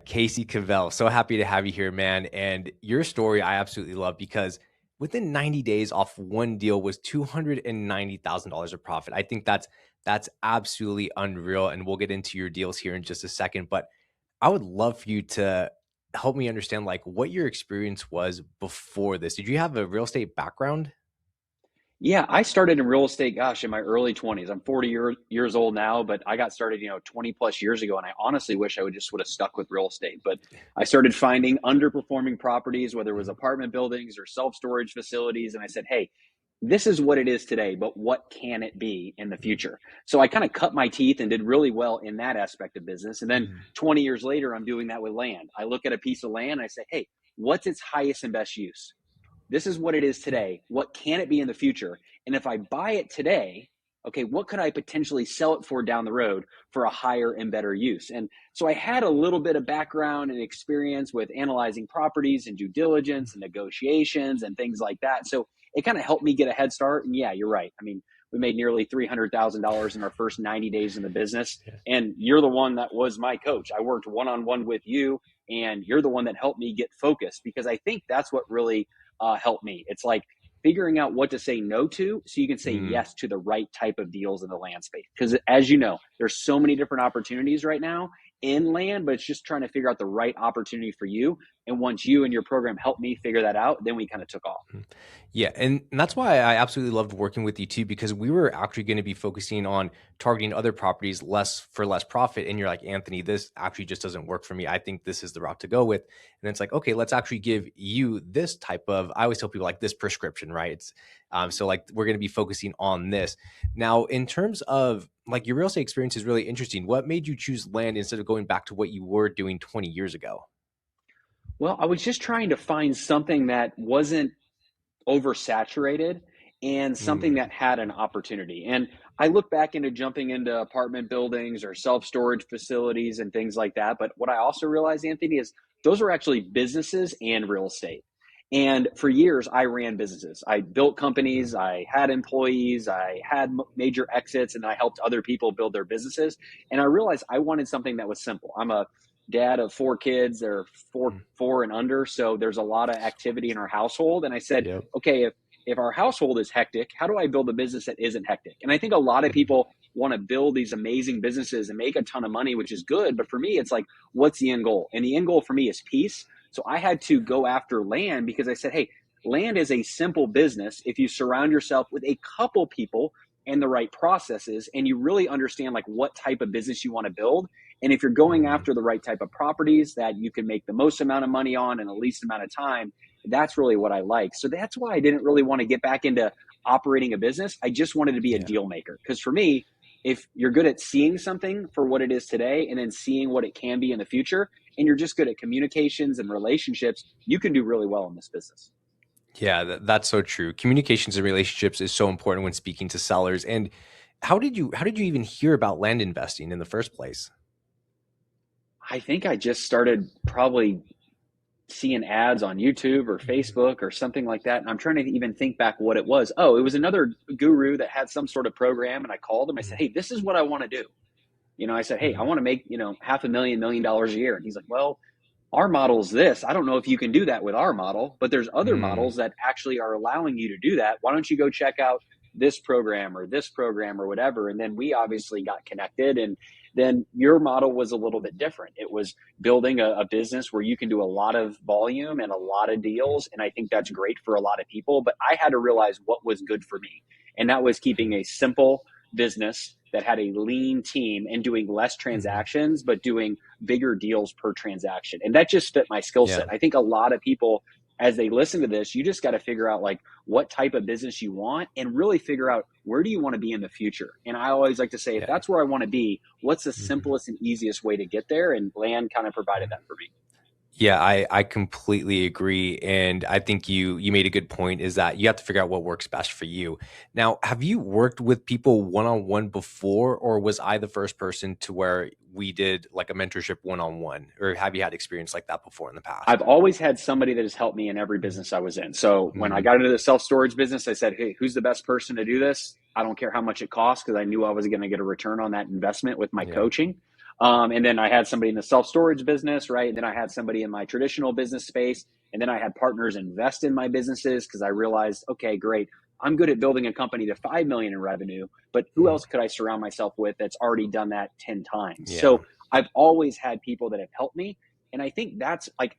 Casey Cavell, so happy to have you here, man. And your story I absolutely love because within 90 days off one deal was $290,000 of profit. I think that's absolutely unreal. And we'll get into your deals here in just a second. But I would love for you to help me understand like what your experience was before this. Did you have a real estate background? Yeah, I started in real estate, gosh, in my early 20s. I'm 40 years old now, but I got started, 20 plus years ago. And I honestly wish I would have stuck with real estate. But I started finding underperforming properties, whether it was Mhm. apartment buildings or self-storage facilities. And I said, hey, this is what it is today, but what can it be in the Mhm. future? So I kind of cut my teeth and did really well in that aspect of business. And then Mhm. 20 years later, I'm doing that with land. I look at a piece of land and I say, hey, what's its highest and best use? This is what it is Yeah. today. What can it be in the future? And if I buy it today, okay, what could I potentially sell it for down the road for a higher and better use? And so I had a little bit of background and experience with analyzing properties and due diligence and negotiations and things like that. So it kind of helped me get a head start. And yeah, you're right. I mean, we made nearly $300,000 in our first 90 days in the business. Yeah. And you're the one that was my coach. I worked one on one with you, and you're the one that helped me get focused because I think that's what really help me. It's like figuring out what to say no to so you can say Mm. yes to the right type of deals in the land space. Because as you know, there's so many different opportunities right now in land, but it's just trying to figure out the right opportunity for you. And once you and your program helped me figure that out, then we kind of took off. Mhm. Yeah, and that's why I absolutely loved working with you too, because we were actually going to be focusing on targeting other properties less for less profit. And you're like, Anthony, this actually just doesn't work for me. I think this is the route to go with. And it's like, okay, let's actually give you this type of, I always tell people like this prescription, right? So like we're going to be focusing on this. Now, in terms of like your real estate experience is really interesting. What made you choose land instead of going back to what you were doing 20 years ago? Well, I was just trying to find something that wasn't oversaturated and something Mm. that had an opportunity. And I look back into jumping into apartment buildings or self storage facilities and things like that. But what I also realized, Anthony, is those are actually businesses and real estate. And for years, I ran businesses. I built Mhm. companies, I had employees, I had major exits, and I helped other people build their businesses. And I realized I wanted something that was simple. I'm a dad of four kids, they're four and under. So there's a lot of activity in our household. And I said, Yep. okay, if our household is hectic, how do I build a business that isn't hectic? And I think a lot of Mhm. people want to build these amazing businesses and make a ton of money, which is good. But for me, it's like, what's the end goal? And the end goal for me is peace. So I had to go after land because I said, hey, land is a simple business if you surround yourself with a couple people and the right processes and you really understand like what type of business you want to build. And if you're going Mhm. after the right type of properties that you can make the most amount of money on in the least amount of time, that's really what I like. So that's why I didn't really want to get back into operating a business. I just wanted to be a Yeah. deal maker. Because for me, if you're good at seeing something for what it is today and then seeing what it can be in the future, and you're just good at communications and relationships, you can do really well in this business. Yeah, that's so true. Communications and relationships is so important when speaking to sellers. And how did you even hear about land investing in the first place? I think I just started probably seeing ads on YouTube or Mhm. Facebook or something like that. And I'm trying to even think back what it was. Oh, it was another guru that had some sort of program. And I called him. I said, Mhm. hey, this is what I want to do. I said, hey, I Mhm. want to make, half a million, $1 million a year. And he's like, well, our model's this. I don't know if you can do that with our model, but there's other Mm. models that actually are allowing you to do that. Why don't you go check out this program or whatever? And then we obviously got connected. And then your model was a little bit different. It was building a business where you can do a lot of volume and a lot of deals. And I think that's great for a lot of people. But I had to realize what was good for me. And that was keeping Mhm. a simple business that had a lean team and doing less Mhm. transactions, but doing bigger deals per transaction. And that just fit my skill Yeah. set. I think a lot of people, as they listen to this, you just got to figure out like what type of business you want and really figure out where do you want to be in the future. And I always like to say, if Yeah. that's where I want to be, what's the Mhm. simplest and easiest way to get there? And land kind of provided that for me. Yeah, I completely agree, and I think you made a good point is that you have to figure out what works best for you. Now, have you worked with people one-on-one before, or was I the first person to where we did like a mentorship one-on-one, or have you had experience like that before in the I've past? always had somebody that has helped me in every Mhm. business I was in. So when I Mhm. got into the self storage business, I said, hey, who's the best person to do this? I don't care how much it costs because I knew I was going to get a return on that investment with my Yeah. coaching. And then I had somebody in the self-storage business, right? And then I had somebody in my traditional business space. And then I had partners invest in my businesses because I realized, okay, great. I'm good at building a company to 5 million in revenue, but who Mm, else could I surround myself with that's already done that 10 times? yeah. So I've always had people that have helped me. And I think that's like,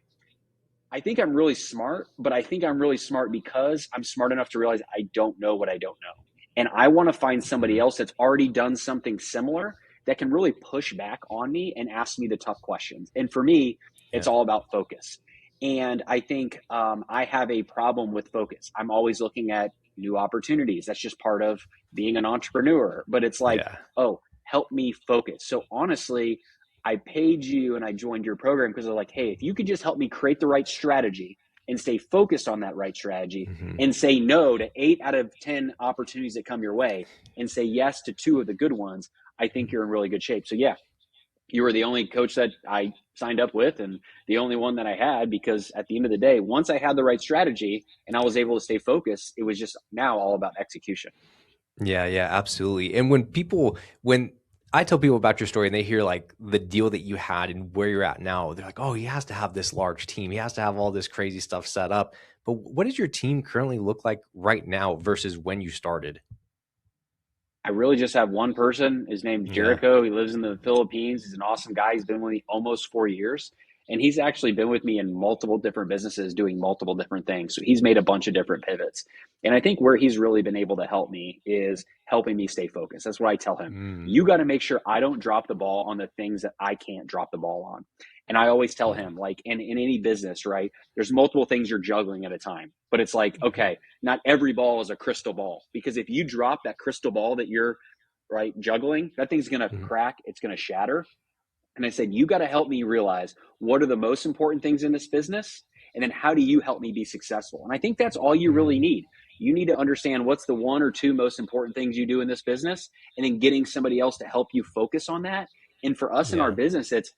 I think I'm really smart, but I think I'm really smart because I'm smart enough to realize I don't know what I don't know. And I want to find somebody Mm, else that's already done something similar that can really push back on me and ask me the tough questions. And for me, it's yeah. all about focus. And I think I have a problem with focus. I'm always looking at new opportunities. That's just part of being an entrepreneur. But it's like, Yeah. oh, help me focus. So honestly, I paid you and I joined your program because they're like, hey, if you could just help me create the right strategy and stay focused on that right strategy Hmm. and say no to 8 out of 10 opportunities that come your way and say yes to 2 of the good ones, I think you're in really good shape. So, yeah, you were the only coach that I signed up with and the only one that I had because at the end of the day, once I had the right strategy and I was able to stay focused, it was just now all about execution. Yeah, yeah, absolutely. And when I tell people about your story and they hear like the deal that you had and where you're at now, they're like, "Oh, he has to have this large team. He has to have all this crazy stuff set up." But what does your team currently look like right now versus when you started? I really just have one person. His name's Yeah. Jericho. He lives in the Philippines. He's an awesome guy. He's been with me almost 4 years. And he's actually been with me in multiple different businesses doing multiple different things. So he's made a bunch of different pivots. And I think where he's really been able to help me is helping me stay focused. That's what I tell him. Mm, You got to make sure I don't drop the ball on the things that I can't drop the ball on. And I always tell yeah. him, like in any business, right? There's multiple things you're juggling at a time. But it's like, Mhm. okay, not every ball is a crystal ball because if you drop that crystal ball that you're right juggling, that thing's going to Mhm. crack, it's going to shatter. And I said, you got to help me realize what are the most important things in this business, and then how do you help me be successful? And I think that's all you really Mm, need. You need to understand what's the 1 or 2 most important things you do in this business, and then getting somebody else to help you focus on that. And for us in our yeah. business, it's,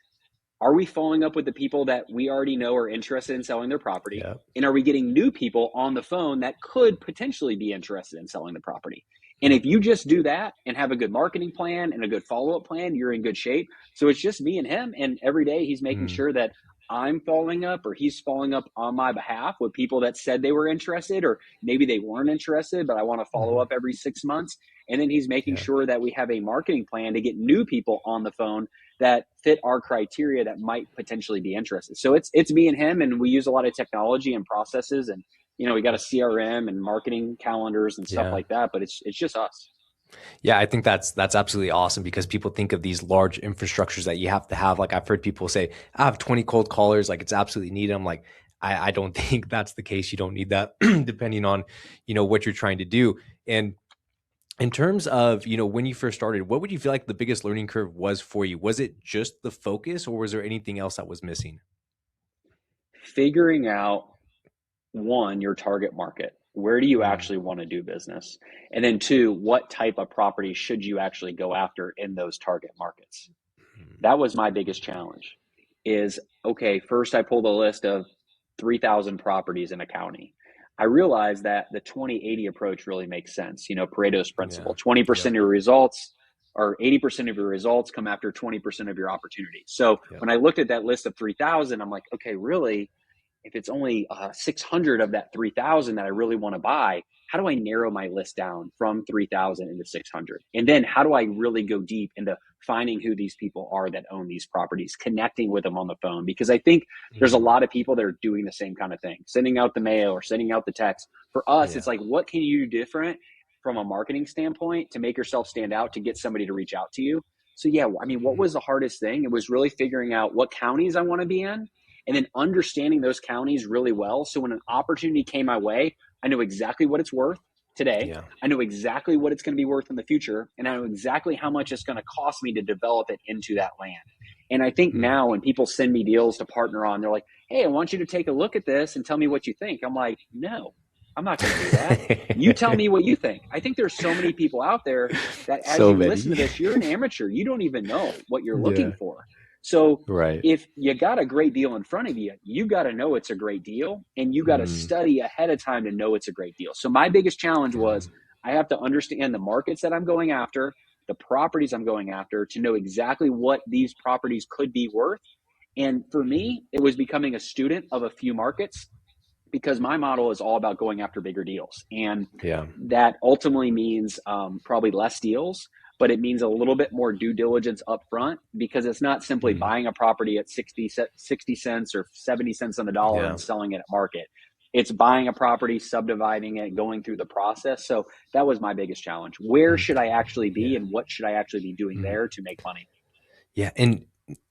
are we following up with the people that we already know are interested in selling their property? Yeah. And are we getting new people on the phone that could potentially be interested in selling the property? And Mm, if you just do that and have a good marketing plan and a good follow up plan, you're in good shape. So it's just me and him. And every day he's making mm, sure that I'm following up or he's following up on my behalf with people that said they were interested, or maybe they weren't interested, but I want to follow mhm. up every 6 months. And then he's making Yeah. sure that we have a marketing plan to get new people on the phone that fit our criteria that might potentially be interested. So it's me and him, and we use a lot of technology and processes, and we got a CRM and marketing calendars and stuff Yeah. like that. But it's just us. Yeah, I think that's absolutely awesome because people think of these large infrastructures that you have to have. Like I've heard people say, I have 20 cold callers, like it's absolutely needed. I'm like, I don't think that's the case. You don't need that depending on, what you're trying to do. And in terms of, when you first started, what would you feel like the biggest learning curve was for you? Was it just the focus or was there anything else that was missing? Figuring out, one, your target market. Where do you Mm, actually want to do business? And then two, what type of property should you actually go after in those target markets? mm, That was my biggest challenge. Is okay, first I pulled a list of 3,000 properties in a county. I realized that the 20/80 approach really makes sense. Pareto's yeah. principle, Yep. 20% of your results or 80% of your results come after 20% of your opportunities. So Yep. when I looked at that list of 3,000, I'm like, okay, really, if it's only 600 of that 3,000 that I really want to buy, how do I narrow my list down from 3,000 into 600? And then how do I really go deep into finding who these people are that own these properties, connecting with them on the phone? Because I think there's a Mm, lot of people that are doing the same kind of thing, sending out the mail or sending out the text. For us, it's yeah. like, what can you do different from a marketing standpoint to make yourself stand out, to get somebody to reach out to you? So, yeah, I mean, what Mhm. was the hardest thing? It was really figuring out what counties I want to be in and then understanding those counties really well. So when an opportunity came my way, I knew exactly what it's worth today. Yeah. I know exactly what it's going to be worth in the future. And I know exactly how much it's going to cost me to develop it into that land. And I think Mm. now when people send me deals to partner on, they're like, hey, I want you to take a look at this and tell me what you think. I'm like, no, I'm not going to do that. You tell me what you think. I think there's so many people out there that as So you listen many. to this, you're an amateur. You don't even know what you're looking Yeah. for. So Right. if you got a great deal in front of you, you got to know it's a great deal and you got to Mm, study ahead of time to know it's a great deal. So my biggest challenge yeah. was I have to understand the markets that I'm going after. the properties I'm going after, to know exactly what these properties could be worth. And for Mhm. me, it was becoming a student of a few markets, because my model is all about going after bigger deals. And Yeah. that ultimately means probably less deals, but it means a little bit more due diligence up front, because it's not simply Mhm. buying a property at 60 cents or 70 cents on the dollar Yeah. and selling it at market. It's buying a property, subdividing it, going through the process. So that was my biggest challenge. Where Mhm. should I actually be, Yeah. and what should I actually be doing Mhm. there to make money? Yeah, and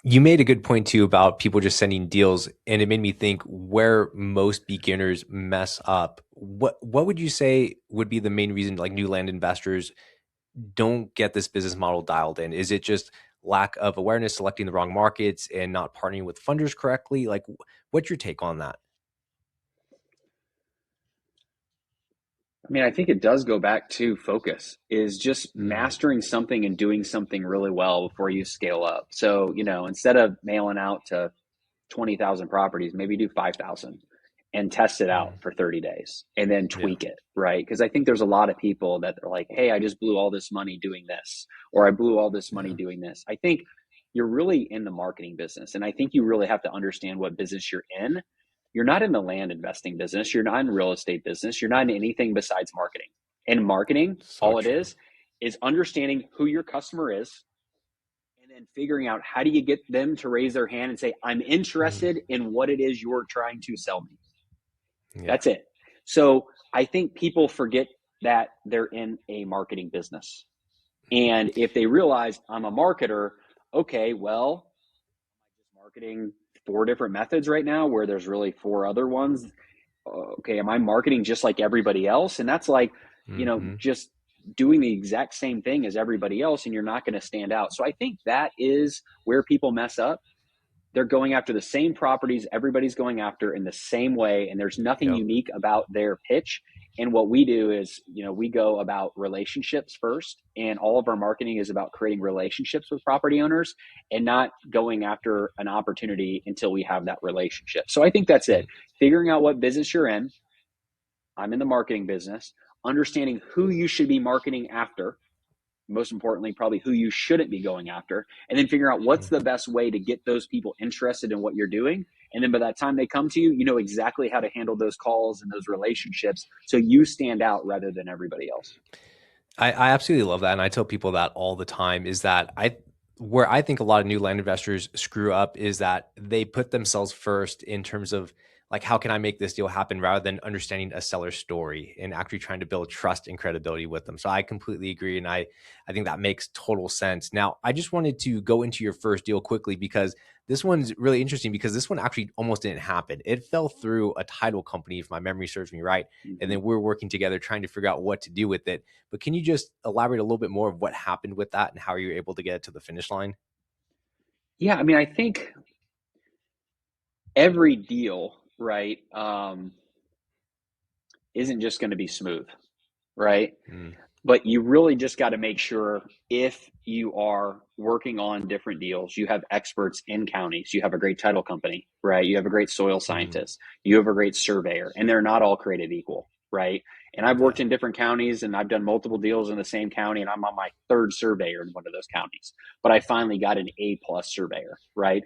you made a good point too about people just sending deals, and it made me think where most beginners mess up. What would you say would be the main reason like new land investors don't get this business model dialed in? Is it just lack of awareness, selecting the wrong markets, and not partnering with funders correctly? Like, what's your take on that? I mean, I think it does go back to focus, is just Mm, mastering something and doing something really well before you scale up. So, instead of mailing out to 20,000 properties, maybe do 5,000 and test it out mm, for 30 days and then yeah, tweak it, right? Because I think there's a lot of people that are like, hey, I just blew all this money doing this, or I blew all this money yeah, doing this. I think you're really in the marketing business. And I think you really have to understand what business you're in. You're not in the land investing business. You're not in real estate business. You're not in anything besides marketing. And marketing, so all it true. is understanding who your customer is, and then figuring out how do you get them to raise their hand and say, I'm Mm, interested in what it is you're trying to sell me. yeah, That's it. So I think people forget that they're in a marketing business. And if they realize I'm a marketer, okay, well, marketing four different methods right now where there's really four other ones. Okay, am I marketing just like everybody else? And that's like, hmm, just doing the exact same thing as everybody else, and you're not going to stand out. So I think that is where people mess up. They're going after the same properties everybody's going after in the same way, and there's nothing yep, unique about their pitch. And what we do is, we go about relationships first, and all of our marketing is about creating relationships with property owners and not going after an opportunity until we have that relationship. So I think that's it. mm, Figuring out what business you're in. I'm in the marketing business. Understanding who you should be marketing after, most importantly, probably who you shouldn't be going after, and then figure out what's the mm. best way to get those people interested in what you're doing. And then by that time they come to you, you know exactly how to handle those calls and those relationships so you stand out rather than everybody else. I absolutely love that, and I tell people that all the time. Is that where I think a lot of new land investors screw up is that they put themselves first in terms of like how can I make this deal happen rather than understanding a seller's story and actually trying to build trust and credibility with them. So I completely agree, and I think that makes total sense. Now I just wanted to go into your first deal quickly because this one's really interesting because this one actually almost didn't happen. It fell through a title company, if my memory serves me right, and Mm-hmm. then we're working together trying to figure out what to do with it. But can you just elaborate a little bit more of what happened with that and how you were able to get it to the finish line? Yeah, I mean, I think every deal, right, isn't just going to be smooth, right? Mm, But you really just got to make sure, if you are working on different deals, you have experts in counties, you have a great title company, right? You have a great soil mm, scientist, you have a great surveyor, and they're not all created equal, right? And I've worked yeah. in different counties and I've done multiple deals in the same county, and I'm on my third surveyor in one of those counties. But I finally got an A plus surveyor, right?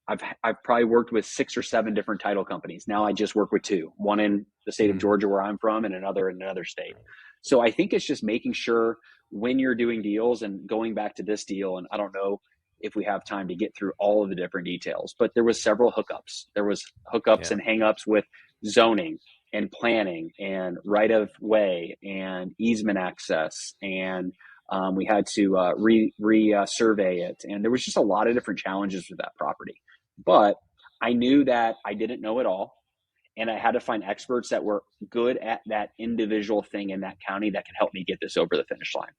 I've probably worked with six or seven different title companies. Now I just work with two, one in the state of Mm, Georgia where I'm from, and another in another state. So I think it's just making sure when you're doing deals, and going back to this deal, and I don't know if we have time to get through all of the different details, but there was several hookups. There was hookups yeah. and hangups with zoning and planning and right of way and easement access, and we had to re survey it, and there was just a lot of different challenges with that property. But I knew that I didn't know it all, and I had to find experts that were good at that individual thing in that county that can help me get this over the finish line.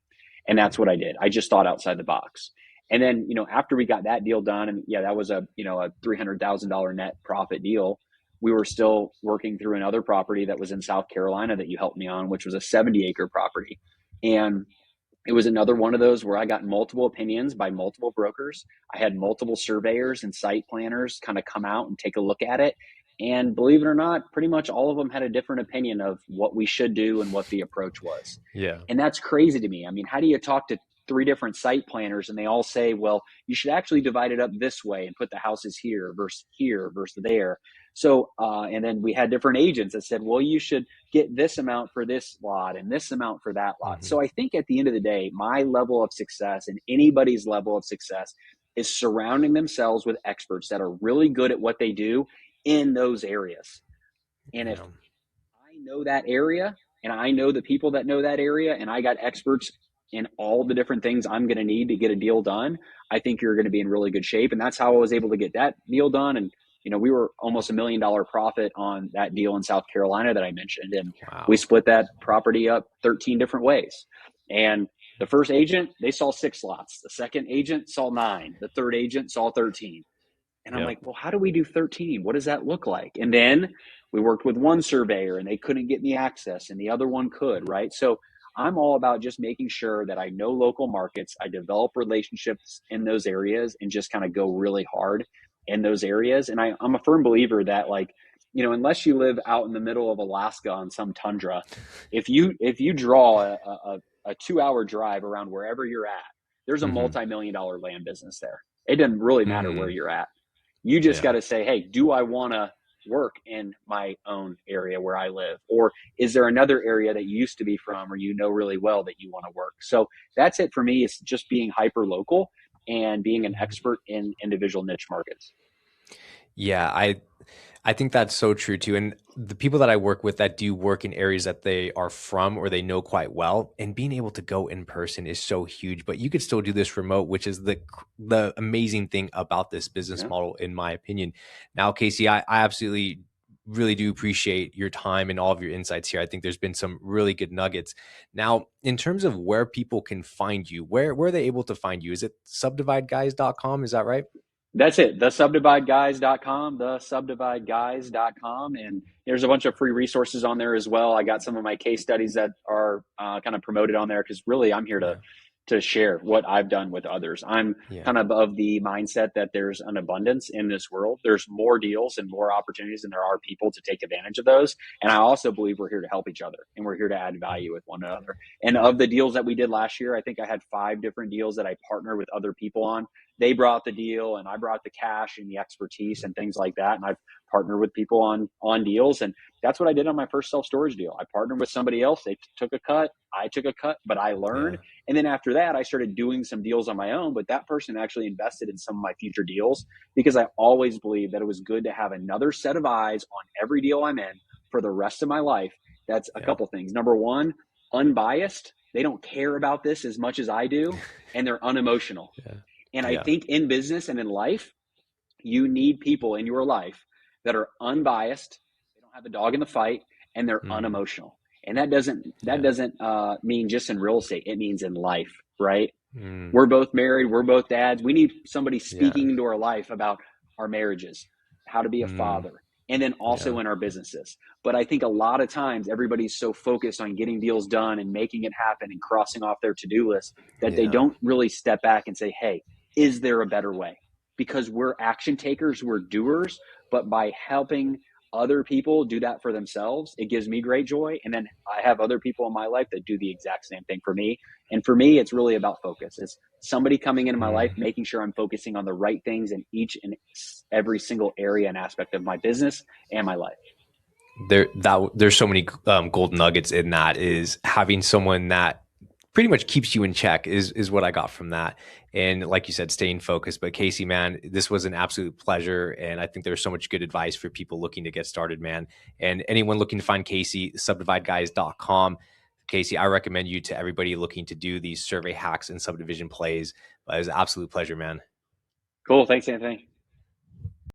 And that's Mm, what I did. I just thought outside the box. And then, after we got that deal done, and yeah, that was a $300,000 net profit deal. We were still working through another property that was in South Carolina that you helped me on, which was a 70-acre property. And it was another one of those where I got multiple opinions by multiple brokers. I had multiple surveyors and site planners kind of come out and take a look at it. And believe it or not, pretty much all of them had a different opinion of what we should do and what the approach was. yeah. And that's crazy to me. I mean, how do you talk to 3 different site planners, and they all say, well, you should actually divide it up this way and put the houses here versus there. So, and then we had different agents that said, well, you should get this amount for this lot and this amount for that lot. Hmm. So I think at the end of the day, my level of success and anybody's level of success is surrounding themselves with experts that are really good at what they do in those areas. And if Yeah. I know that area and I know the people that know that area and I got experts in all the different things I'm going to need to get a deal done, I think you're going to be in really good shape. And that's how I was able to get that deal done. And, we were almost $1 million profit on that deal in South Carolina that I mentioned. And we Wow. split that property up 13 different ways. And the first agent, they saw 6 lots. The second agent saw 9. The third agent saw 13. And I'm Yep. like, well, how do we do 13? What does that look like? And then we worked with one surveyor and they couldn't get me access and the other one could, right? So I'm all about just making sure that I know local markets, I develop relationships in those areas and just kind of go really hard in those areas. And I'm a firm believer that, like, unless you live out in the middle of Alaska on some tundra, if you draw a 2-hour drive around wherever you're at, there's a Hmm. multi-million-dollar land business there. It doesn't really matter where Mm. you're at. You just got Yeah. to say, hey, do I want to work in my own area where I live? Or is there another area that you used to be from or really well that you want to work? So that's it for me. It's just being hyper local and being an Mhm. expert in individual niche markets. Yeah, I think that's so true too. And the people that I work with that do work in areas that they are from or they know quite well, and being able to go in person is so huge. But you could still do this remote, which is the amazing thing about this business Yeah. model, in my opinion. Now, Casey, I absolutely really do appreciate your time and all of your insights here. I think there's been some really good nuggets. Now, in terms of where people can find you, where are they able to find you? Is it subdivideguys.com? Is that right? That's it. Thesubdivideguys.com, thesubdivideguys.com. And there's a bunch of free resources on there as well. I got some of my case studies that are kind of promoted on there because really I'm here to Yeah. share what I've done with others. I'm Yeah. kind of the mindset that there's an abundance in this world. There's more deals and more opportunities than there are people to take advantage of those. And I also believe we're here to help each other and we're here to add Mm. value with one another. And Yeah. of the deals that we did last year, I think I had 5 different deals that I partnered with other people on. They brought the deal and I brought the cash and the expertise and things like that. And I've partnered with people on deals. And that's what I did on my first self-storage deal. I partnered with somebody else. They took a cut. I took a cut, but I learned. Yeah. And then after that, I started doing some deals on my own. But that person actually invested in some of my future deals because I always believed that it was good to have another set of eyes on every deal I'm in for the rest of my life. That's a Yeah. couple things. Number one, unbiased. They don't care about this as much as I do, and they're unemotional. Yeah. And I Yeah. think in business and in life, you need people in your life that are unbiased. They don't have a dog in the fight, and they're Mm. unemotional. And that doesn't mean just in real estate. It means in life, right? Mm. We're both married. We're both dads. We need somebody Yeah. speaking into our life about our marriages, how to be a Mm. father, and then also Yeah. in our businesses. But I think a lot of times everybody's so focused on getting deals done and making it happen and crossing off their to-do list that they Yeah. don't really step back and say, hey, is there a better way? Because we're action takers, we're doers, but by helping other people do that for themselves, it gives me great joy. And then I have other people in my life that do the exact same thing for me. And for me, it's really about focus. It's somebody coming into my life, Mm. making sure I'm focusing on the right things in each and every single area and aspect of my business and my life. There's so many gold nuggets in that. Is having someone that pretty much keeps you in check is what I got from that. And like you said, staying focused. But Casey, man, this was an absolute pleasure. And I think there's so much good advice for people looking to get started, man. And anyone looking to find Casey, subdivideguys.com. Casey, I recommend you to everybody looking to do these survey hacks and subdivision plays. It was an absolute pleasure, man. Cool. Thanks, Anthony.